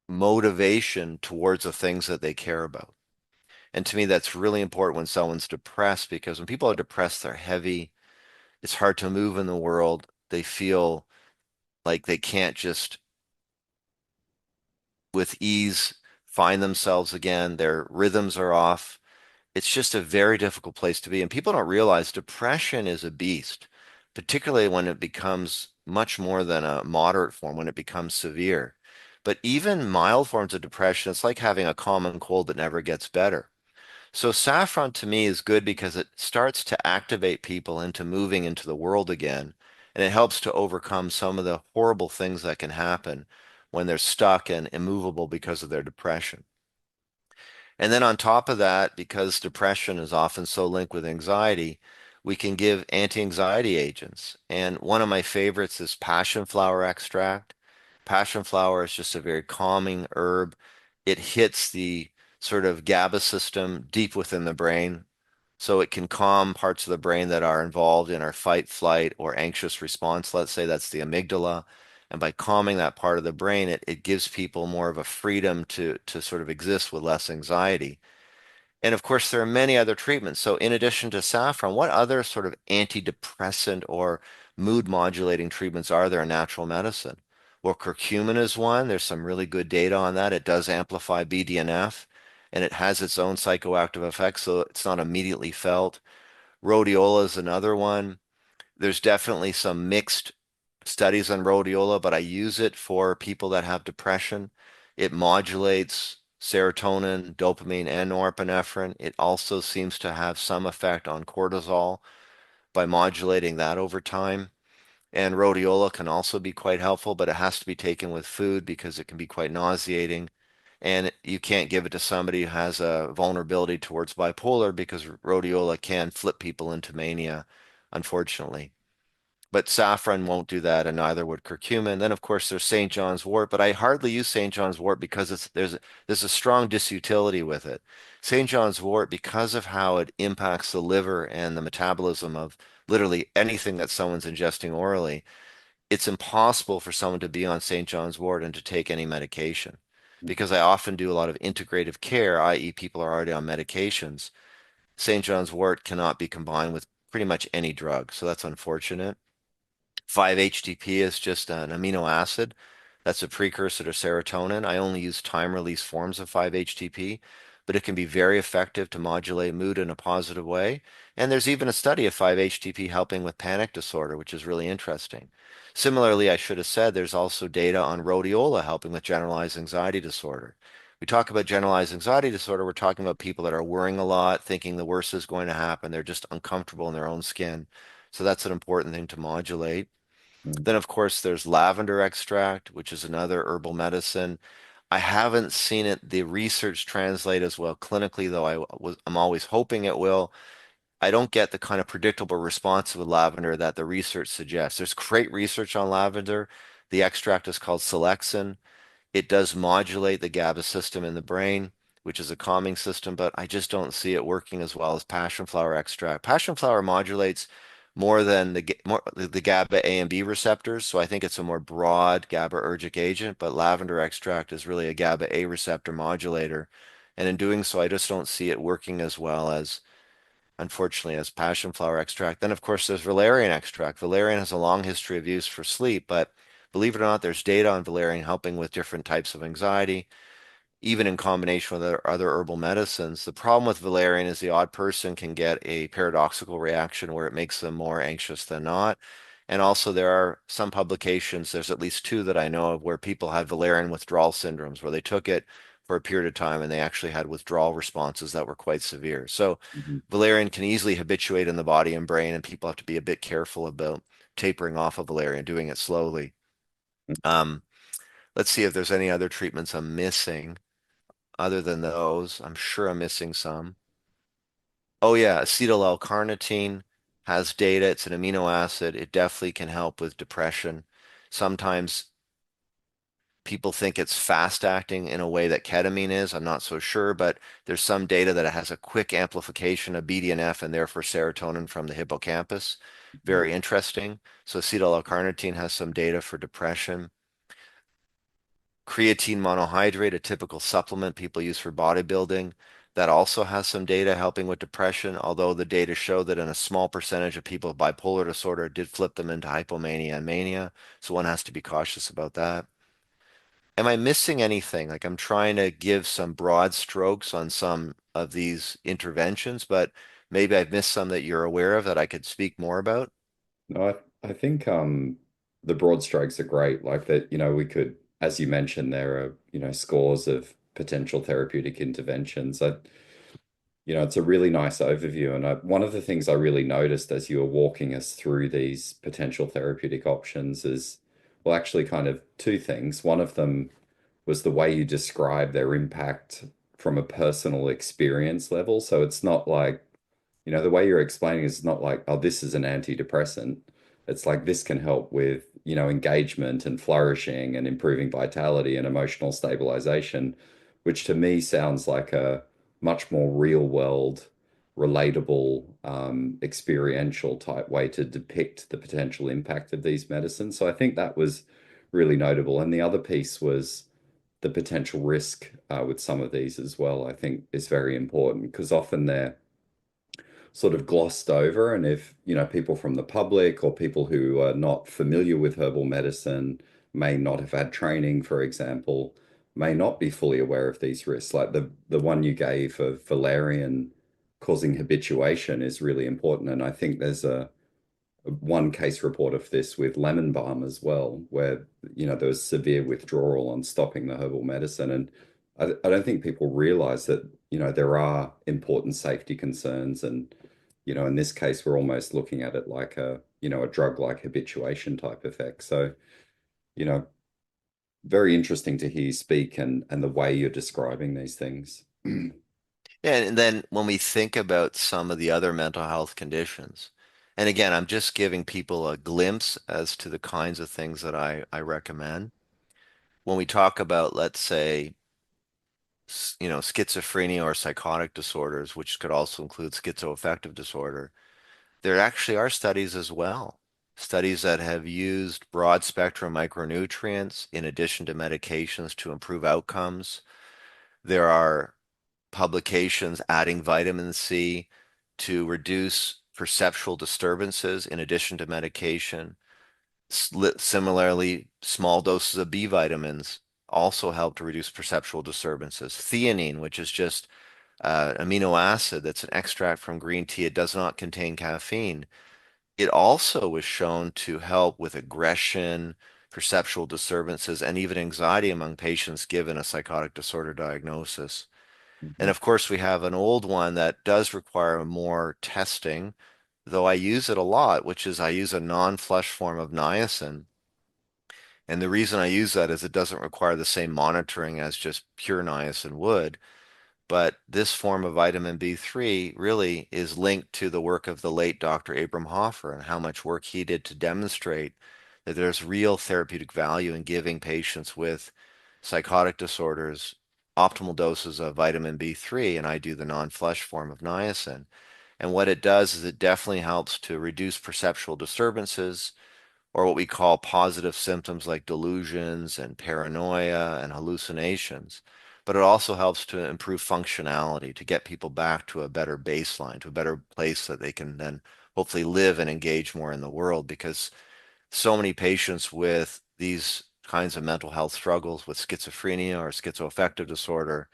motivation towards the things that they care about. And to me, that's really important when someone's depressed because when people are depressed, they're heavy. It's hard to move in the world. They feel like they can't just with ease find themselves again. Their rhythms are off. It's just a very difficult place to be. And people don't realize depression is a beast, particularly when it becomes much more than a moderate form, when it becomes severe. But even mild forms of depression, it's like having a common cold that never gets better. So saffron to me is good because it starts to activate people into moving into the world again, and it helps to overcome some of the horrible things that can happen when they're stuck and immovable because of their depression. And then on top of that, because depression is often so linked with anxiety, we can give anti-anxiety agents. And one of my favorites is passion flower extract. Passion flower is just a very calming herb. It hits the sort of GABA system deep within the brain, so it can calm parts of the brain that are involved in our fight, flight, or anxious response. Let's say that's the amygdala. And by calming that part of the brain, it gives people more of a freedom to sort of exist with less anxiety. And of course, there are many other treatments. So in addition to saffron, what other sort of antidepressant or mood modulating treatments are there in natural medicine? Well, curcumin is one. There's some really good data on that. It does amplify BDNF and it has its own psychoactive effects, so it's not immediately felt. Rhodiola is another one. There's definitely some mixed studies on rhodiola, but I use it for people that have depression. It modulates serotonin, dopamine, and norepinephrine. It also seems to have some effect on cortisol by modulating that over time. And rhodiola can also be quite helpful, but it has to be taken with food because it can be quite nauseating. And you can't give it to somebody who has a vulnerability towards bipolar because rhodiola can flip people into mania, unfortunately. But saffron won't do that, and neither would curcumin. Then, of course, there's St. John's wort, but I hardly use St. John's wort because there's a strong disutility with it. St. John's wort, because of how it impacts the liver and the metabolism of literally anything that someone's ingesting orally, it's impossible for someone to be on St. John's wort and to take any medication. Because I often do a lot of integrative care, i.e., people are already on medications. St. John's wort cannot be combined with pretty much any drug, so that's unfortunate. 5-HTP is just an amino acid That's a precursor to serotonin. I only use time-release forms of 5-HTP, but it can be very effective to modulate mood in a positive way. And there's even a study of 5-HTP helping with panic disorder, which is really interesting. Similarly, I should have said there's also data on rhodiola helping with generalized anxiety disorder. We talk about generalized anxiety disorder, we're talking about people that are worrying a lot, thinking the worst is going to happen. They're just uncomfortable in their own skin. So that's an important thing to modulate. Mm. Then, of course, there's lavender extract, which is another herbal medicine. I haven't seen it, the research translate as well clinically, though I'm always hoping it will. I don't get the kind of predictable response with lavender that the research suggests. There's great research on lavender. The extract is called Selexin. It does modulate the GABA system in the brain, which is a calming system, but I just don't see it working as well as passion flower extract. Passion flower modulates more than the GABA A and B receptors, so I think it's a more broad GABAergic agent, but lavender extract is really a GABA A receptor modulator. And in doing so, I just don't see it working as well as, unfortunately, as passion flower extract. Then, of course, there's valerian extract. Valerian has a long history of use for sleep, but believe it or not, there's data on valerian helping with different types of anxiety, even in combination with other herbal medicines. The problem with valerian is the odd person can get a paradoxical reaction where it makes them more anxious than not. And also, there are some publications, there's at least two that I know of, where people had valerian withdrawal syndromes, where they took it for a period of time and they actually had withdrawal responses that were quite severe. So, Mhm. valerian can easily habituate in the body and brain, and people have to be a bit careful about tapering off of valerian, doing it slowly. Um, let's see if there's any other treatments I'm missing other than those. I'm sure I'm missing some. Oh yeah, acetyl L-carnitine has data. It's an amino acid. It definitely can help with depression. Sometimes people think it's fast acting in a way that ketamine is. I'm not so sure, but there's some data that it has a quick amplification of BDNF and therefore serotonin from the hippocampus. Very interesting. So acetyl L-carnitine has some data for depression. Creatine monohydrate, a typical supplement people use for bodybuilding, that also has some data helping with depression, although the data show that in a small percentage of people with bipolar disorder, it did flip them into hypomania and mania. So one has to be cautious about that. Am I missing anything? Like I'm trying to give some broad strokes on some of these interventions, but maybe I've missed some that you're aware of that I could speak more about. No, I think the broad strokes are great. Like that, we could, as you mentioned, there are, scores of potential therapeutic interventions. It's a really nice overview. And one of the things I really noticed as you were walking us through these potential therapeutic options is, well, actually kind of two things. One of them was the way you describe their impact from a personal experience level. So it's not like, the way you're explaining is not like, oh, this is an antidepressant. It's like this can help with, engagement and flourishing and improving vitality and emotional stabilization, which to me sounds like a much more real world, relatable, experiential type way to depict the potential impact of these medicines. So I think that was really notable. And the other piece was the potential risk with some of these as well, I think is very important because often they're sort of glossed over. And if, people from the public or people who are not familiar with herbal medicine may not have had training, for example, may not be fully aware of these risks. Like the one you gave of valerian causing habituation is really important. And I think there's a one case report of this with lemon balm as well, where there was severe withdrawal on stopping the herbal medicine. And I don't think people realize that there are important safety concerns, and in this case, we're almost looking at it like a drug like habituation type effect. So you know very interesting to hear you speak and the way you're describing these things. And then when we think about some of the other mental health conditions, and again, I'm just giving people a glimpse as to the kinds of things that I recommend. When we talk about, let's say, schizophrenia or psychotic disorders, which could also include schizoaffective disorder, there actually are studies as well. Studies that have used broad spectrum micronutrients in addition to medications to improve outcomes. There are publications adding vitamin C to reduce perceptual disturbances in addition to medication. Similarly, small doses of B vitamins also help to reduce perceptual disturbances. Theanine, which is just amino acid that's an extract from green tea, it does not contain caffeine. It also was shown to help with aggression, perceptual disturbances, and even anxiety among patients given a psychotic disorder diagnosis. And Mhm. of course, we have an old one that does require more testing, though I use it a lot, which is I use a non-flush form of niacin. And the reason I use that is it doesn't require the same monitoring as just pure niacin would. But this form of vitamin B3 really is linked to the work of the late Dr. Abram Hoffer and how much work he did to demonstrate that there's real therapeutic value in giving patients with psychotic disorders optimal doses of vitamin B3, and I do the non-flesh form of niacin. And what it does is it definitely helps to reduce perceptual disturbances, or what we call positive symptoms like delusions and paranoia and hallucinations. But it also helps to improve functionality, to get people back to a better baseline, to a better place that they can then hopefully live and engage more in the world. Because so many patients with these kinds of mental health struggles, with schizophrenia or schizoaffective disorder,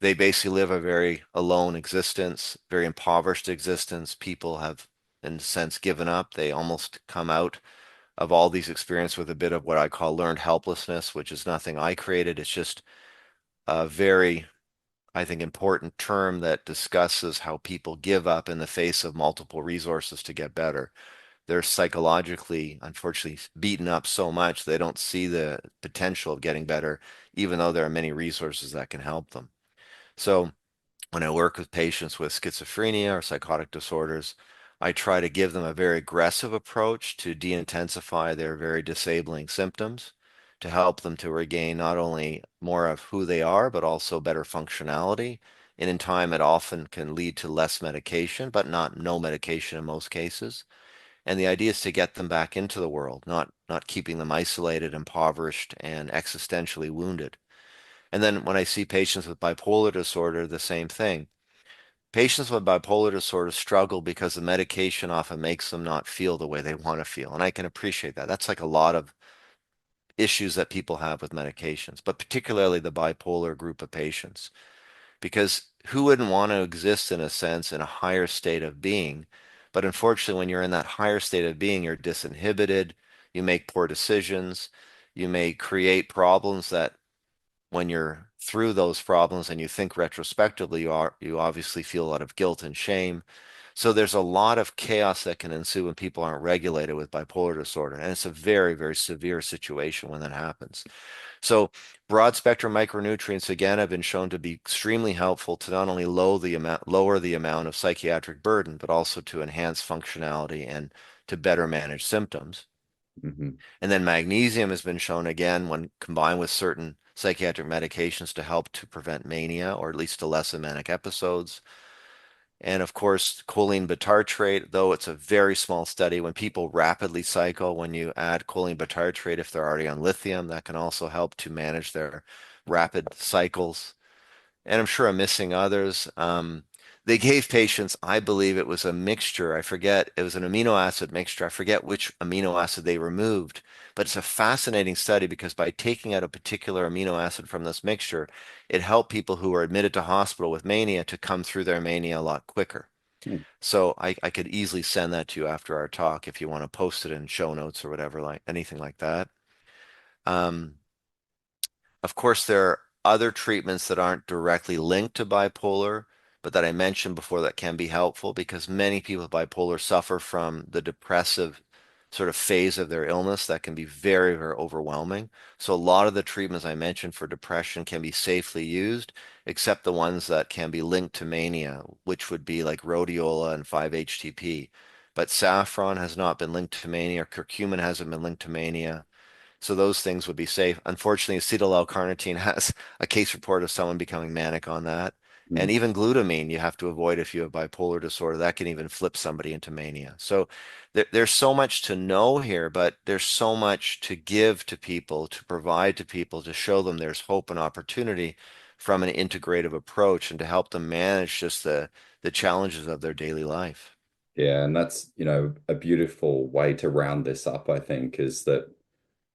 they basically live a very alone existence, very impoverished existence. People have, in a sense, given up. They almost come out of all these experiences with a bit of what I call learned helplessness, which is nothing I created. It's just a very, I think, important term that discusses how people give up in the face of multiple resources to get better. They're psychologically, unfortunately, beaten up so much they don't see the potential of getting better, even though there are many resources that can help them. So when I work with patients with schizophrenia or psychotic disorders, I try to give them a very aggressive approach to de-intensify their very disabling symptoms, to help them to regain not only more of who they are, but also better functionality. And in time, it often can lead to less medication, but not no medication in most cases. And the idea is to get them back into the world, not keeping them isolated, impoverished, and existentially wounded. And then when I see patients with bipolar disorder, the same thing. Patients with bipolar disorder struggle because the medication often makes them not feel the way they want to feel. And I can appreciate that. That's like a lot of issues that people have with medications, but particularly the bipolar group of patients. Because who wouldn't want to exist in a sense in a higher state of being? But unfortunately, when you're in that higher state of being, you're disinhibited, you make poor decisions, you may create problems that when you're through those problems and you think retrospectively, you obviously feel a lot of guilt and shame. So there's a lot of chaos that can ensue when people aren't regulated with bipolar disorder. And it's a very, very severe situation when that happens. So broad spectrum micronutrients, again, have been shown to be extremely helpful to not only lower the amount of psychiatric burden, but also to enhance functionality and to better manage symptoms. Mhm. And then magnesium has been shown again when combined with certain psychiatric medications to help to prevent mania or at least to lessen manic episodes. And of course, choline bitartrate, though it's a very small study, when people rapidly cycle, when you add choline bitartrate, if they're already on lithium, that can also help to manage their rapid cycles, and I'm sure I'm missing others. They gave patients, I believe it was a mixture. I forget, it was an amino acid mixture. I forget which amino acid they removed, but it's a fascinating study because by taking out a particular amino acid from this mixture, it helped people who were admitted to hospital with mania to come through their mania a lot quicker. Mm. So I could easily send that to you after our talk if you want to post it in show notes or whatever, like anything like that. Um, of course, there are other treatments that aren't directly linked to bipolar, but that I mentioned before that can be helpful because many people with bipolar suffer from the depressive sort of phase of their illness that can be very, very overwhelming. So a lot of the treatments I mentioned for depression can be safely used, except the ones that can be linked to mania, which would be like rhodiola and 5-HTP. But saffron has not been linked to mania, or curcumin hasn't been linked to mania. So those things would be safe. Unfortunately, acetyl L-carnitine has a case report of someone becoming manic on that. And Mm. even glutamine, you have to avoid if you have bipolar disorder. That can even flip somebody into mania. So there's so much to know here, but there's so much to give to people, to provide to people, to show them there's hope and opportunity from an integrative approach and to help them manage just the challenges of their daily life. Yeah, and that's, a beautiful way to round this up, I think, is that,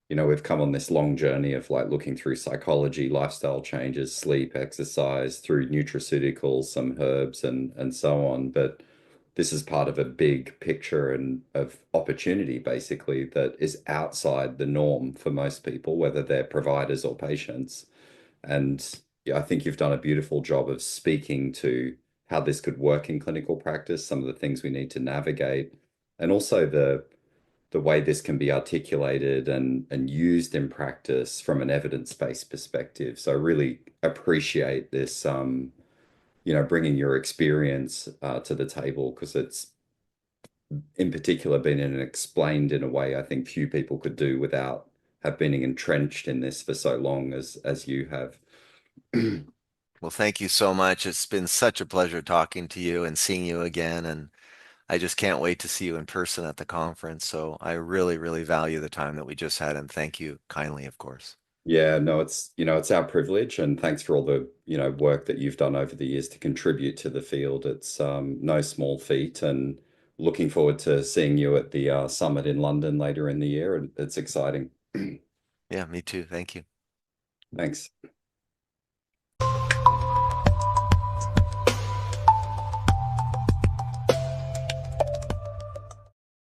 we've come on this long journey of like looking through psychology, lifestyle changes, sleep, exercise, through nutraceuticals, some herbs and so on. But this is part of a big picture and of opportunity basically that is outside the norm for most people, whether they're providers or patients. And yeah, I think you've done a beautiful job of speaking to how this could work in clinical practice, some of the things we need to navigate, and also the way this can be articulated and used in practice from an evidence-based perspective. So I really appreciate this, bringing your experience to the table because it's in particular been in and explained in a way I think few people could do without have been entrenched in this for so long as you have. Well, thank you so much. It's been such a pleasure talking to you and seeing you again. And I just can't wait to see you in person at the conference. So I really, really value the time that we just had. And thank you kindly, of course. Yeah, no, it's our privilege, and thanks for all the, work that you've done over the years to contribute to the field. It's no small feat, and looking forward to seeing you at the summit in London later in the year. And it's exciting. Yeah, me too. Thank you. Thanks.